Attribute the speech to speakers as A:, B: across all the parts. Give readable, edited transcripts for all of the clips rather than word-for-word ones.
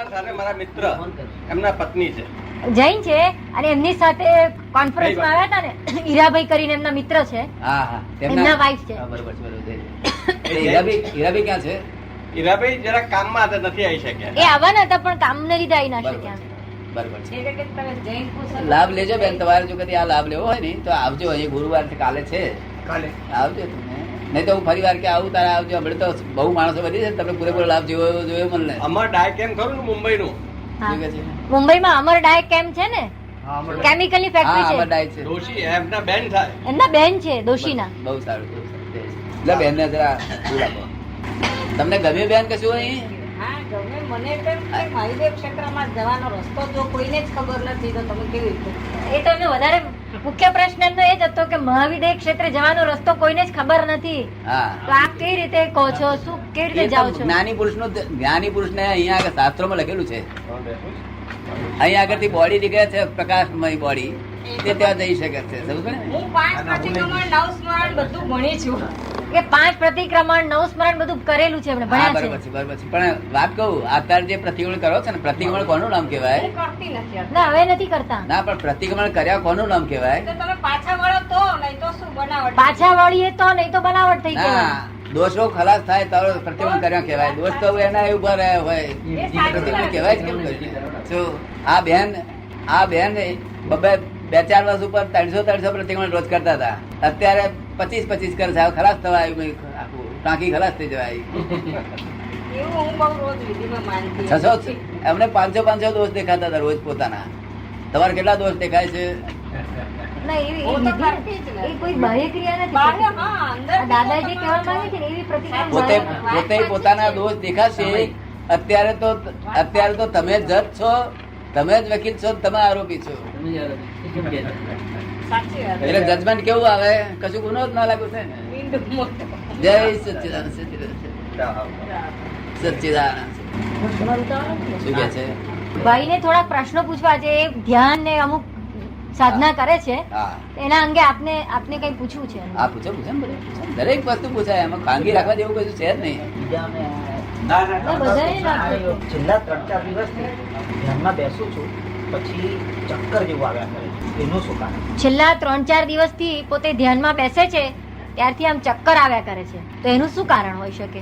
A: કુમાર સાથે મારા મિત્ર એમના પત્ની છે,
B: જૈન છે અને એમની સાથે કોન્ફરન્સમાં આવ્યા હતા ને, હીરાભાઈ કરીને એમના મિત્ર છે.
C: હા હા
B: એમના વાઇફ છે.
C: બરોબર છે, બરોબર છે. હીરાભાઈ ક્યાં છે?
A: હીરાભાઈ જરા કામમાં હતા, નથી આવી શક્યા.
B: એ આવવાના હતા પણ કામને લીધે આવી ના શક્યા.
C: બરોબર છે. લાભ લેજો બેન, તમારે જો કદી આ લાભ લેવો હોય ને તો આવજો. અહીં ગુરુવાર કાલે છે,
A: કાલે
C: આવજો તમે. નહીં તો હું ફરી વાર કે આવું તારે આવજો. હમણાં તો બહુ માણસો બધી છે, તમે પૂરેપૂરો લાભ જોયો મને.
A: અમાર ડાય કેમ ખરું ને મુંબઈનું,
B: મુંબઈમાં અમર ડાય કેમ છે ને, કેમિકલ ની ફેક્ટરી છે.
A: દોશી એમના બેન થાય,
B: એમના બેન છે દોશીના.
C: બહુ સારું, બહુ સારું. એટલે બેન ને જરા બોલાવો. તમને ગમ્યું બેન કશું અહીં?
D: હા ગમે. મને કેમ કે મહાદેવ ક્ષેત્રમાં જવાનો રસ્તો જો કોઈને જ ખબર નથી તો તમે કેવી રીતે?
B: એ તો એમનો વધારે મુખ્ય પ્રશ્ન એમનો એ જ હતો કે મહાવિદ્ય ક્ષેત્રે જવાનો રસ્તો કોઈને જ ખબર નથી.
C: હા,
B: તો આપ કેવી રીતે કહો છો, શું કેવી રીતે જાઓ છો?
C: જ્ઞાની પુરુષ ને અહીંયા આગળ શાસ્ત્રોમાં લખેલું છે, અહીંયા આગળથી બોડી નીકળે છે, પ્રકાશમય બોડી, તે ત્યાં જઈ શકે છે. સમજ ને?
D: હું 5 પ્રતિક્રમણ 9 સ્મરણ બધું ભણી છું.
B: કે 5 પ્રતિક્રમણ 9 સ્મરણ બધું કરેલું છે એમણે,
C: હા,
B: ભણ્યા
C: બરોબર
B: છે.
C: છે, બરોબર છે. પણ વાત કહું, અત્યારે જે પ્રતિક્રમણ કરો છો ને, પ્રતિક્રમણ કોનું નામ કહેવાય?
D: હું કરતી નથી અત્યારે.
B: ના હવે નથી કરતા.
C: ના, પણ પ્રતિક્રમણ કર્યા કોનું નામ કહેવાય?
D: તો તમે પાછા વળો તો, નહીં તો શું બનાવટ?
B: પાછા વળીએ તો, નહીં તો બનાવટ થઈ ગઈ.
C: ના, દોષો ખલાસ થાય તો પ્રતિક્રમણ કર્યા કહેવાય. દોષ તો એના ઉભા રહ્યા હોય,
D: એ સાચી
C: પ્રતિક્રમણ
D: વાત.
C: કહેવાય જ કેમ કરી? શું આ બેન 2-4 વર્ષ ઉપર 300 પ્રતિક્રમણ રોજ કરતા હતા. અત્યારે 25 કરે છે. હવે ખલાસ થવા આવ્યું, ટાંકી ખલાસ થઈ જવાય.
D: એવું હું બહુ રોજ વિધિમાં માનતી
C: 600 એમને 500 દોષ દેખાતા હતા રોજ પોતાના. તમારે કેટલા દોષ દેખાય છે?
B: ના, એવી
D: હું તો
B: વિધિ-
D: કરતી જ નથી.
B: એ કોઈ બાહ્ય ક્રિયા નથી.
D: બાહ્ય, હા, અંદર
B: આ દાદા જે કહેવા માંગે છે ને એવી પ્રતિક્રમણ
C: પોતે
B: બાહ્ય-
C: પોતાના દોષ દેખાશે. અત્યારે તો તમે જજ છો, તમે જ વકીલ છો, તમે આરોપી છો.
D: સાચી વાત.
C: એટલે જજમેન્ટ કેવું આવે? કશું ગુનો જ ના લાગુ છે ને.
D: હિન્દુ મોટો.
C: જય સચ્ચિદાનંદ સચ્ચિદાનંદ. શું કે છે?
B: ભાઈને થોડાક પ્રશ્નો પૂછવા છે. એ ધ્યાન ને અમુક સાધના કરે છે,
C: હા,
B: એના અંગે આપને કઈ પૂછવું છે.
C: આ પૂછો ને બધું. દરેક વસ્તુ પૂછાય, એમાં ખાનગી રાખવા જેવું કશું છે જ નહીં.
B: બધાએ રાખવું છે.
E: છેલ્લા 3-4 દિવસથી ધ્યાનમાં બેસું છું, પછી ચક્કર જેવું આવ્યા કરે છે. એનું શું કારણ?
B: છેલ્લા 3-4 દિવસથી પોતે ધ્યાનમાં બેસે છે ત્યારથી આમ ચક્કર આવ્યા કરે છે, તો એનું શું કારણ હોઈ શકે?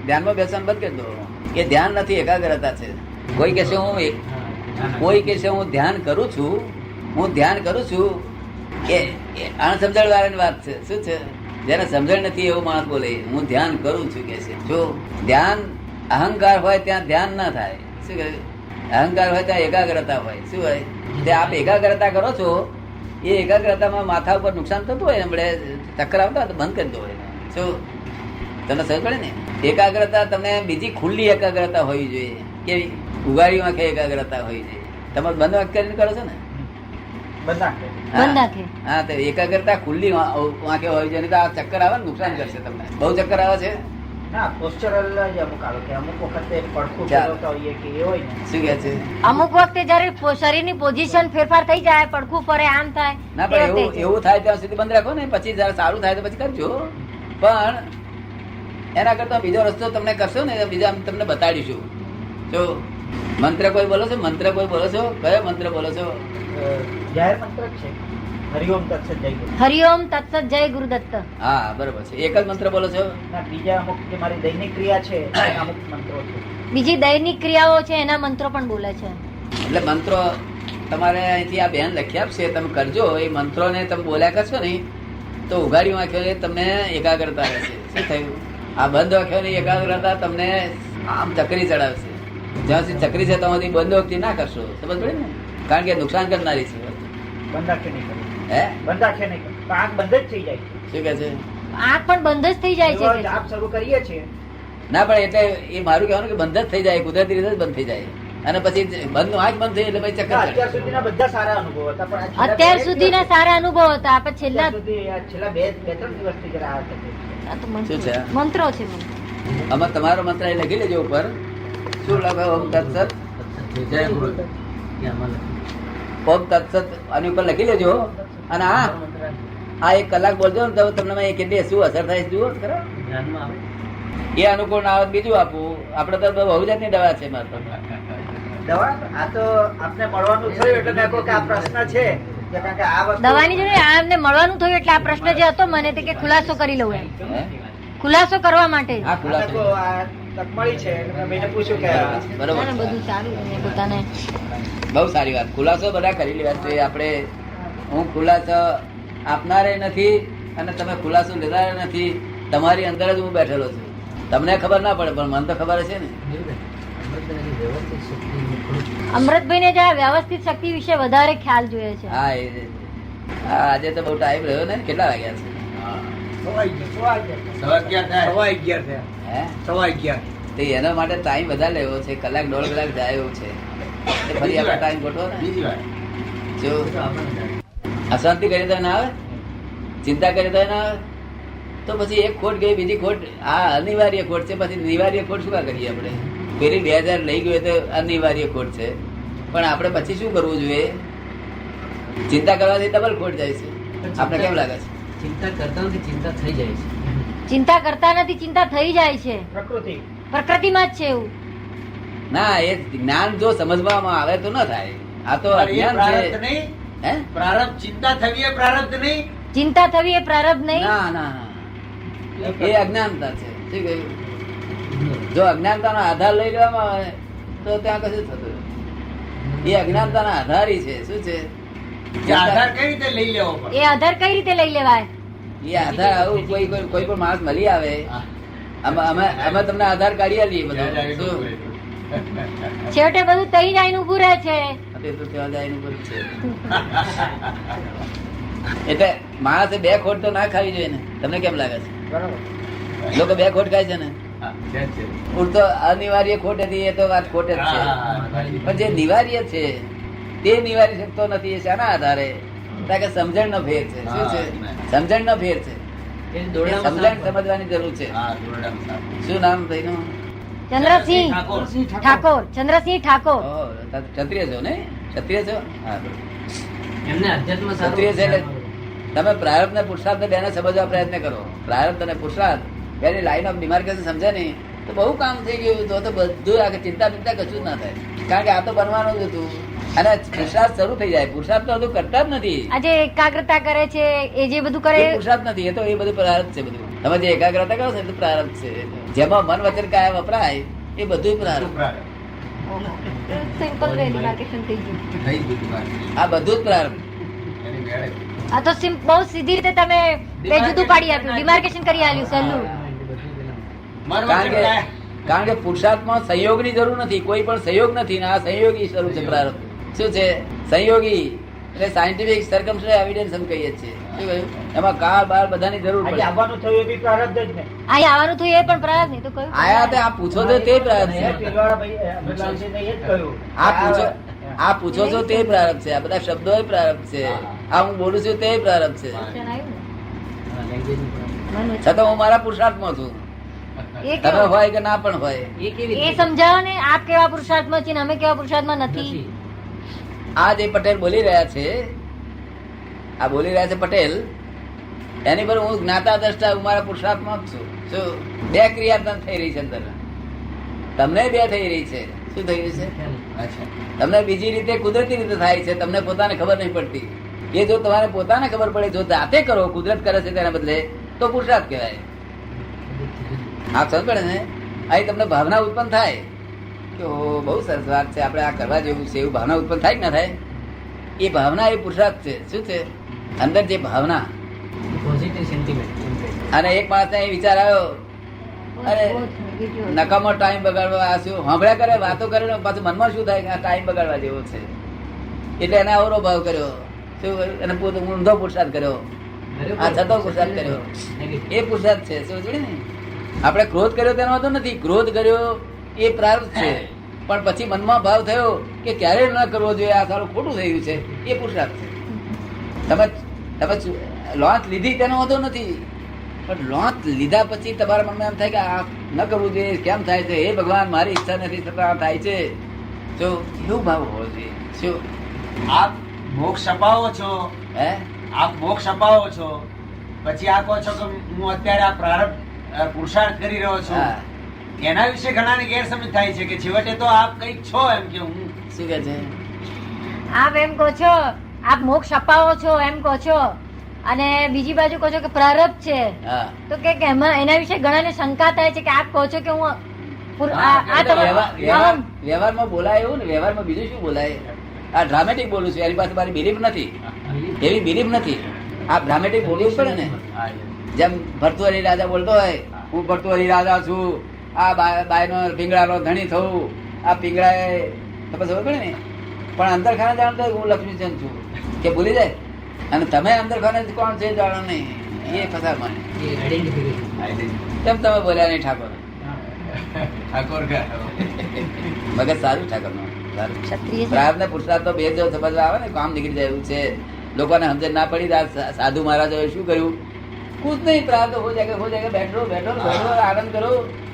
C: ધ્યાનમાં બેસવાનું બંધ કરી દો. કે ધ્યાન નથી, એકાગ્રતા છે. કોઈ કહેશે હું ધ્યાન કરું છું, હું ધ્યાન કરું છું, એ અણસમજણ વાળાની વાત છે. શું છે? જેને સમજણ નથી એવું માણસ બોલે હું ધ્યાન કરું છું કે છે. જો ધ્યાન અહંકાર હોય ત્યાં ધ્યાન ના થાય. શું કહે? અહંકાર હોય ત્યાં એકાગ્રતા હોય. શું હોય? તે આપ એકાગ્રતા કરો છો, એ એકાગ્રતામાં માથા ઉપર નુકસાન થતું હોય, હમણે ચક્કર આવતા તો બંધ કરી દો. શું તમને સમજ પડે ને? એકાગ્રતા તમને બીજી ખુલ્લી એકાગ્રતા હોવી જોઈએ. કેવી? ઉગાડી વાંખે એકાગ્રતા હોવી જોઈએ. તમે બંધ વાંખ કરીને કરો છો ને?
E: બંધ નાખે.
B: બંધ નાખે.
C: હા, તો એકાગ્રતા ખુલ્લી વાંખે હોવી જોઈએ. નહીં તો આ ચક્કર આવે ને નુકસાન કરશે તમને. બહુ ચક્કર આવે છે.
E: ના, પોસ્ચરલ જ અમુક આવે કે અમુક વખતે પડખું
C: ચાલો.
E: ફેરવતા હોઈએ કે એ હોય ને.
C: શું કે છે?
B: અમુક વખતે જયારે શરીરની પોઝિશન ફેરફાર થઈ જાય, પડખું ફરે, આમ થાય,
C: ના,
B: તે
C: પણ
B: વખતે
C: એવું થાય ત્યાં સુધી બંધ રાખો ને. પછી જયારે સારું થાય તો પછી કરજો. પણ એના કરતા બીજો રસ્તો તમને કરશો ને, બીજા તમને બતાડીશું. જો મંત્ર કોઈ બોલો છો? મંત્ર કોઈ બોલો છો? કયો મંત્ર બોલો છો?
E: જાહેર મંત્ર જ છે, હરિઓમ તત્સત જય ગુરુ.
B: હરિઓમ તત્સત જય ગુરુદત્ત.
C: હા, બરોબર છે. એક જ મંત્ર બોલો છો?
E: ના, બીજા અમુક જે મારી દૈનિક ક્રિયા છે એના અમુક મંત્રો છે.
B: બીજી દૈનિક ક્રિયાઓ છે એના મંત્રો પણ બોલે છે.
C: એટલે મંત્રો તમારે અહીંથી આ બેન લખી આપશે, તમે કરજો. એ મંત્રોને તમે બોલ્યા કરશો ને તો ઉઘાડી વાંખ્યો તમને એકાગ્રતા રહેશે. શું થયું? આ બંધ વાંખ્યોની એકાગ્રતા તમને આમ ચકરી ચડાવશે. જ્યાં સુધી ચકરી છે ત્યાં સુધી બંધ વખતે ના કરશો. સમજ પડે ને? કારણ કે નુકસાન કરનારી છે.
E: બંધ આંખે નહીં કરે.
C: હે?
E: બંધ આંખે નહીં કરે. તો આંખ બંધ જ થઈ જાય છે.
C: શું કે છે?
B: આંખ પણ બંધ જ થઈ જાય
E: એવો
B: છે.
E: જાપ શરૂ કરીએ છીએ.
C: ના, પણ એટલે એ મારું કહેવાનું કે બંધ જ થઈ જાય, કુદરતી રીતે જ બંધ થઈ જાય. અને પછી બંધ આંખ બંધ થઈ એટલે પછી ચક્કર
E: ના,
C: ચડે.
E: અત્યાર સુધીના બધા સારા અનુભવો હતા, પણ આ છેલ્લા
B: અત્યાર
E: બે
B: સુધીના
E: દિવસ-
B: સારા અનુભવ હતા. આપણે છેલ્લા
E: અત્યાર સુધી આ છેલ્લા 2-3 દિવસથી જરા આ તકલીફ છે.
B: આ તો
C: શું છે?
B: મંત્રો છે.
C: આમાં તમારો મંત્ર અહીં લખી લેજો ઉપર. શું લખે? ઓમ તત્સત જય ગુરુ. ઓમ તત્સત આની ઉપર લખી લેજો. અને આ 1 કલાક બોલજો ને તો તમને કેટલી શું અસર થાય જુઓ ખરા. એ અનુકૂળ ના આવે તો બીજું આપવું. આપડે તો બહુ જાતની દવા છે મારે તો.
E: દવા આ તો આપને મળવાનું થયું એટલે મેં કહ્યું કે આ પ્રશ્ન છે કે કારણ કે આ વસ્તુ
B: દવાની જોડે આ એમને મળવાનું થયું એટલે આ પ્રશ્ન જે હતો મને તે કે ખુલાસો કરી લઉં એમ,
C: હે?
B: ખુલાસો કરવા માટે.
C: હા,
E: આ
C: ખુલાસો.
E: તો આ તક મળી છે એટલે મેં ભાઈને પૂછ્યું કે
C: બરોબર
B: ના, ના, બધું સારું છે પોતાને.
C: બહુ સારી વાત. ખુલાસો બધા કરી લેવા જોઈએ આપણે. હું ખુલાસો આપનારે નથી અને તમે ખુલાસો લેનારે નથી. તમારી અંદર જ હું બેઠેલો છું. તમને ખબર ના પડે પણ મને તો ખબર છે ને.
B: અમૃતભાઈ ને જે આ વ્યવસ્થિત શક્તિ વિશે વધારે ખ્યાલ જોઈએ છે.
C: હા, હા, આજે તો બહુ ટાઈમ રહ્યો ને. કેટલા વાગ્યા છે? હે? તો એના માટે ટાઈમ વધારે લેવો છે. કલાક 1.5 કલાક જાય એવું છે. તો ફરી આપણે ટાઈમ ગોઠવો ને. જો અશાંતિ કરી તો ના આવે, ચિંતા કરી તો ના આવે, તો પછી એક ખોટ ગઈ, બીજી ખોટ. આ અનિવાર્ય ખોટ છે. પછી નિવાર્ય ખોટ શું કરીએ આપણે? પેલી 2000 લઈ ગયું તો અનિવાર્ય ખોટ છે, પણ આપણે પછી શું કરવું જોઈએ? ચિંતા કરવાથી ડબલ ખોટ જાય છે. આપણે કેમ લાગે છે?
F: ચિંતા કરતા નથી, ચિંતા થઈ જાય છે.
B: ચિંતા કરતા નથી, ચિંતા થઈ જાય છે.
E: પ્રકૃતિ
B: પ્રકૃતિમાં જ છે એવું.
C: ના, એ જ્ઞાન જો સમજવામાં આવે તો ન થાય. આ તો અજ્ઞાન છે. હે?
F: પ્રારબ્ધ ચિંતા થવી એ પ્રારબ્ધ નહીં.
B: ચિંતા થવી એ પ્રારબ્ધ નહીં.
C: ના, ના, ના. એ અજ્ઞાનતા છે. શું કહ્યું? જો અજ્ઞાનતાનો આધાર લઈ લેવામાં આવે તો ત્યાં કશું થતું નથી. એ અજ્ઞાનતાના આધારી છે. શું છે?
F: એ આધાર કઈ રીતે લઈ લેવો પડે?
B: એ આધાર કઈ રીતે લઈ લેવાય?
C: એ આધાર આવું કોઈ પણ માણસ મળી આવે, અમે તમને આધાર કાઢી આલીએ બધો. શું?
B: છેવટે બધું તઈ જઈને ઉભું રહે છે.
C: તે તો ત્યાં જાય એનું બધું છે. એટલે માણસે 2 ખોટ તો ના ખાવી જોઈએ ને. તમને કેમ લાગે છે?
E: બરાબર.
C: લોકો 2 ખોટ ખાય છે ને. ઉલટો અનિવાર્ય ખોટ હતી એ તો વાત ખોટ જ છે. પણ જે નિવાર્ય છે તે નિવારી શકતો નથી. એ શાના આધારે? કારણ કે સમજણ નો ફેર છે. શું છે? સમજણ નો ફેર છે.
F: એ
C: એ
F: દોરડામાં
C: સમજણ
F: સાપ.
C: સમજવાની જરૂર છે. શું નામ ભાઈનું?
B: ચંદ્રસિંહ ઠાકોર. ચંદ્રસિંહ ઠાકોર.
C: ઓહો, ક્ષત્રિય છો ને? ક્ષત્રિય છો? હા, બરોબર.
F: એમને અધ્યાત્મ સારું.
C: ક્ષત્રિય છે એટલે તમે પ્રારબ્ધ ને પુરુષાર્થ બેને સમજવા પ્રયત્ન કરો. પ્રારબ્ધ અને પુરુષાર્થ બેની લાઈન ઓફ ડિમાર્કેશન સમજે ને તો બહુ કામ થઈ ગયું. તો બધું આ ચિંતા બિંતા કશું જ ના થાય. કારણ કે આ તો બનવાનું જ હતું. અને પુરુષાર્થ શરૂ થઈ જાય. પુરુષાર્થ તો બધું કરતા જ નથી.
B: આજે એકાગ્રતા કરે છે, એ જે બધું કરે
C: એ પુરુષાર્થ નથી. એ તો એ બધું પ્રારબ્ધ છે. બધું તમે જે એકાગ્રતા કરો છો એ બધું પ્રારબ્ધ છે. જેમાં મન વચન કાયા વપરાય એ બધું પ્રારબ્ધ.
B: સિમ્પલ વે ડિમાર્કેશન થઈ ગયું.
C: આ બધું જ પ્રારબ્ધ.
B: આ તો બહુ સીધી રીતે તમે બે જુદું પાડી આપ્યું, ડિમાર્કેશન કરી આલ્યું સહેલું.
C: કારણ કે પુરુષાર્થમાં સંયોગની જરૂર નથી. કોઈ પણ સંયોગ નથી ને આ સંયોગી સ્વરૂપ છે પ્રારબ્ધ. શું છે? સંયોગી એટલે સાયન્ટિફિક સર્કમસ્ટન્સ એવિડન્સ એમ કહીએ છીએ. શું કહ્યું? એમાં કાળ બાળ બધાની જરૂર
E: આજે
C: પડે.
E: આવવાનું થયું એ બી પ્રારબ્ધ જ ને.
B: અહીં આવવાનું થયું એ પણ પ્રારબ્ધ નહીં તો કયું?
C: આયા તે આ પૂછો છો તે પ્રારબ્ધ છે.
E: પિલવાડા ભાઈ અમૃતલાલજીને એ જ કહ્યું.
C: આ પૂછો છો તે પ્રારબ્ધ છે. આ બધા શબ્દો પ્રારબ્ધ છે. આ હું બોલું છું તે પ્રારબ્ધ છે.
B: વચન આવ્યું ને?
F: લેંગ્વેજ
C: છતાં હું મારા પુરુષાર્થમાં છું.
B: એ
C: તમે
B: કેવો?
C: હોય કે ના પણ હોય.
F: એ કેવી
B: એ
F: રીતે?
B: સમજાવો ને, આપ કેવા પુરુષાર્થમાં છે ને અમે કેવા પુરુષાર્થમાં નથી.
F: નથી.
C: આ જે પટેલ બોલી રહ્યા છે, આ બોલી રહ્યા છે પટેલ, એની પર હું જ્ઞાતા દ્રષ્ટા હું મારા પુરુષાર્થમાં જ છું. શું? 2 ક્રિયાત્મક થઈ રહી છે અંદર. તમને 2 થઈ રહી છે. શું થઈ રહ્યું છે? તમને બીજી રીતે કુદરતી રીતે થાય છે. તમને પોતાને ખબર નહીં પડતી. એ જો તમારે પોતાને ખબર પડે, જો જાતે કરો, કુદરત કરે છે તેના બદલે, તો પુરુષાર્થ કહેવાય. આ સમજ પડે ને? અહીં તમને ભાવના ઉત્પન્ન થાય કે ઓ બહુ સરસ વાત છે, આપણે આ કરવા જેવું છે, એવું ભાવના ઉત્પન્ન થાય કે ના થાય? એ ભાવના એ પુરુષાર્થ છે. શું છે? અંદર જે ભાવના.
F: Positive sentiment.
C: અને એક માણસ એ વિચાર આવ્યો, અરે નકામો ટાઈમ બગાડવા, આ શું સાંભળ્યા કરે, વાતો કરે ને પાછું મનમાં શું થાય કે આ ટાઈમ બગાડવા જેવો છે. એટલે એને અવરો ભાવ કર્યો. શું કર્યું? એને પોતે ઊંધો પુરુષાર્થ કર્યો. આ છતો પુરુષાર્થ કર્યો. એ પુરુષાર્થ છે. શું જોડે ને? આપણે ક્રોધ કર્યો તેનો વાંધો નથી. ક્રોધ કર્યો એ પ્રારબ્ધ છે. પણ પછી મનમાં ભાવ થયો કે ક્યારે ન કરવો જોઈએ, આ સારું ખોટું થયું છે, એ પુરુષાર્થ છે. તમે લોન્ચ લીધી તેનો વાંધો નથી, પણ લોન્ચ લીધા પછી તમારા મનમાં એમ થાય કે આ ન કરવું જોઈએ, કેમ થાય છે? હે ભગવાન, મારી ઈચ્છા નથી છતાં આ થાય છે. જો એવું ભાવ હોવો જોઈએ. શું
G: આપ મોક્ષ અપાવો છો,
C: હે?
G: આપ મોક્ષ અપાવો છો, પછી આ કહો છો કે હું અત્યારે આ પ્રારબ્ધ પુરુષાર્થ કરી રહ્યો છું,
C: હા.
G: એના વિશે ઘણાને ગેરસમજ થાય છે કે છેવટે તો આપ કંઈક છો એમ કે હું
C: શું કે છે?
B: આપ એમ કહો છો આપ મોક્ષ અપાવો છો એમ કહો છો, અને બીજી બાજુ કહો છો કે પ્રારબ્ધ છે,
C: હા
B: તો કે એમાં એના વિશે ઘણાને શંકા થાય છે કે આપ કહો છો કે હું
C: વ્યવહારમાં બોલાય એવું ને, વ્યવહારમાં બીજું શું બોલાય? આ ડ્રામેટિક બોલું છું, એની પાસે મારી બિલીફ નથી, એવી બિલીફ નથી. આ ડ્રામેટિક બોલવું પડે ને. જેમ ભરતુહરી રાજા બોલતો હોય, હું ભરતુહરી રાજા છું, આ બાયનો પિંગળાનો ધણી થવું, આ પિંગળાએ તમે ખબર પડે ને. પણ અંદરખાને જાણતો હું લક્ષ્મીચંદ છું કે ભૂલી જાય, અને તમે અંદરખાને કોણ છે જાણો નહીં, એ ફસાર મને. કેમ તમે બોલ્યા નહીં ઠાકોર?
G: ઠાકોર
C: મગજ સારું ઠાકોર નું
B: ક્ષત્રિય છે.
C: પ્રાર્થ ને પુરુષાર્થ તો બે જો સમજવા આવે ને, કામ નીકળી જાય એવું છે. લોકોને સમજણ ના પડી, સાધુ મહારાજોએ શું કર્યું? કુછ નહીં, પ્રાર્થ હો જાયગા, બેઠો બેઠો બેઠો, આનંદ કરો,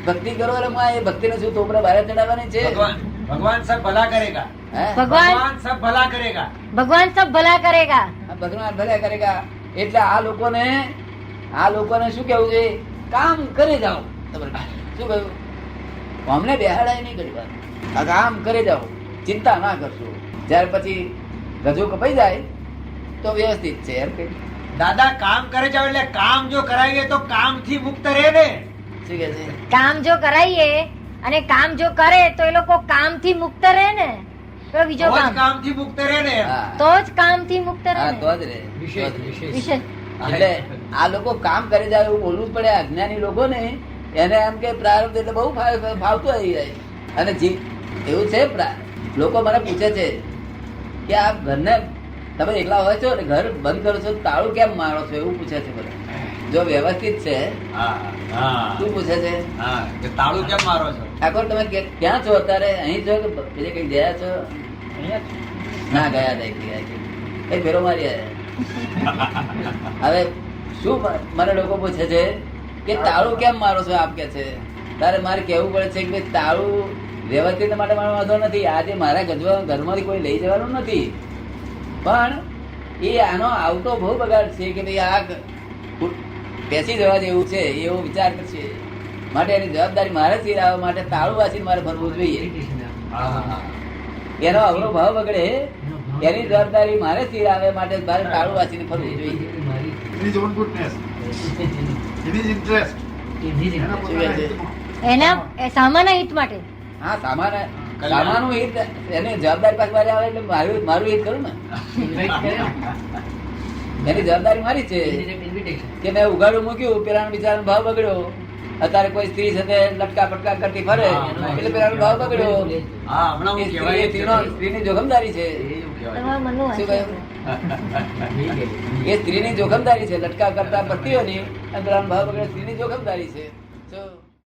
C: ભક્તિ કરો. એટલે હું એ ભક્તિ ને શું તોપરા બહાર ચડાવવાની છે?
G: ભગવાન સબ ભલા કરેગા,
C: હે?
B: ભગવાન
G: સબ ભલા કરેગા.
B: ભગવાન સબ ભલા કરેગા.
C: ભગવાન ભલે કરેગા. એટલે આ લોકોને શું કેવું છે? કામ કરે જાઓ. શું કહ્યું? અમને બેહાડાય નહીં કરી વાત. આ કામ કરે જાઓ, ચિંતા ના કરશો. ત્યાર પછી ગજો કપાઈ જાય તો વ્યવસ્થિત છે એમ કે.
G: દાદા કામ કરે જાવ એટલે કામ જો કરાવીએ તો કામ થી મુક્ત રહે ને.
C: શું કે છે?
B: કામ જો કરાઈએ અને કામ જો કરે તો એ લોકો કામ થી મુક્ત રહે ને. તો બીજો કામ
G: કામ થી મુક્ત રહે ને.
C: હા
B: તો જ કામ થી મુક્ત રહે
C: હા,
B: ને.
C: તો જ રે.
B: વિશેષ.
C: એટલે આ લોકો કામ કરી જાય એવું બોલવું જ પડે. અજ્ઞાની લોકો ને એને એમ કે પ્રારબ્ધ એટલે બહુ ફાવતું આવી જાય. અને એવું છે, લોકો મને પૂછે છે કે આ ઘરને તમે એકલા હોય છો ને ઘર બંધ કરો છો, તાળું કેમ મારો છો? એવું પૂછે છે બધા. જો વ્યવસ્થિત છે શું પૂછે છે?
G: કે તાળું કેમ મારો છો?
C: ઠાકોર તમે ક્યાં છો અત્યારે? અહીં છો કે બીજે કઈ ગયા છો? ના ગયા હતા, કઈ ફેરો મારી આવ્યા. હવે શું મને લોકો પૂછે છે કે તાળું કેમ મારો છો આપ? કે છે તારે મારે કેવું પડે છે કે તાળું વ્યવસ્થિત માટે મારો વાંધો નથી. આજે મારા ઘરમાંથી કોઈ લઈ જવાનું નથી, પણ એ આનો આવતો બહુ બગાડ છે કે ભાઈ આ બેસી જવા જેવું છે એવો વિચાર કરશે. માટે એની જવાબદારી મારે જ આવવા માટે તાળું વાંચીને મારે ભરવું જોઈએ. એનો અવરો ભાવ બગડે એની જવાબદારી મારે જ આવે માટે મારે તાળું વાંચીને ફરવું જોઈએ.
B: એના સામાન્ય હિત માટે.
C: હા, સામાનું હિત એની જવાબદારી પાસે મારે આવે એટલે મારું હિત કરું ને. એની જવાબદારી મારી છે કે મેં ઉઘાડું મૂક્યું, પેલા બિચારાનો ભાવ બગડ્યો. અત્યારે કોઈ સ્ત્રી સાથે લટકા પટકા કરતી ફરે એટલે પેલાનો ભાવ બગડ્યો. સ્ત્રીની જોખમદારી છે.
B: તમારા મનનું
C: શું
B: વાંચન.
C: કહ્યું? એ સ્ત્રીની જોખમદારી છે, લટકા કરતા પતિઓની, અને પેલાનો ભાવ બગડ્યો સ્ત્રીની જોખમદારી છે.